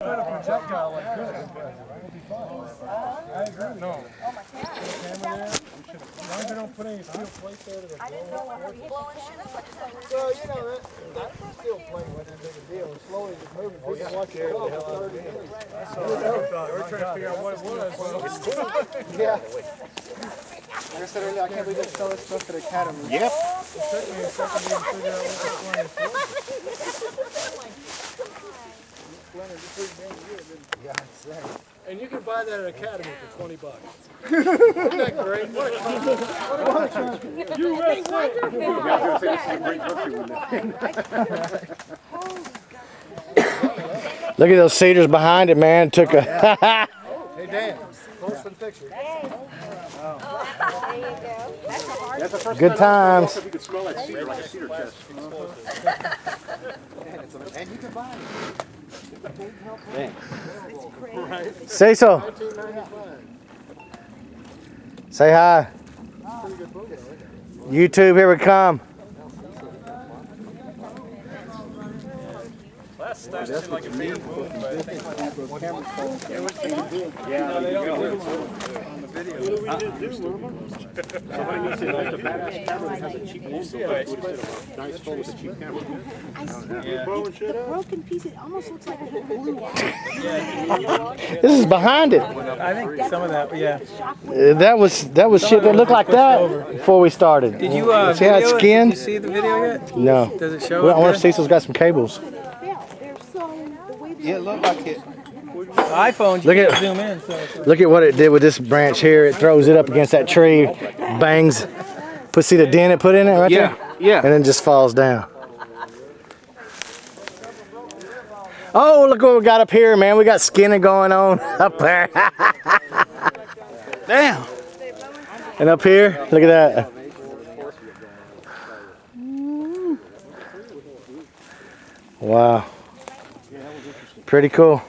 Projectile like this, we'll be fine. I agree. No. Oh my God. Camera there. As long as they don't put any steel plate there to I didn't know what was blowing shit up. well, you know, that steel plate wasn't a big deal. As slowly as it's moving, people watch it go for 30 minutes. That's all right. They were trying to figure out what it was. Yeah. Like I said earlier, I can't believe they sell this stuff at Academy. Yep. It took me a second to even figure out what the point is. And you can buy that at Academy for $20. Isn't that great? What Look at those cedars behind it, man. Took a. Hey Dan, close for the picture. There you go. Good times. You could smell that cedar like a cedar chest. And you can buy it. Say so. Say hi. YouTube, here we come. That's starting like a big move, but I think Somebody needs to like a badass camera that has a cheap phone nice phone with a cheap camera. The broken piece, it almost looks like it blew out. This is behind it. I think some of that, yeah. That was shit that looked like that before we started. Did you see how it's skinned? Did you see the video yet? No. Does it show? Well, I up wonder if there? Cecil's got some cables. Yeah, it looked like it. The iPhone, you Look at- can zoom in. So Look at what it did with this branch here. It throws it up against that tree, bangs. See the dent it put in it right there? Yeah. And then just falls down. Oh, look what we got up here, man. We got skinning going on up there. Damn. And up here, look at that. Wow. Pretty cool.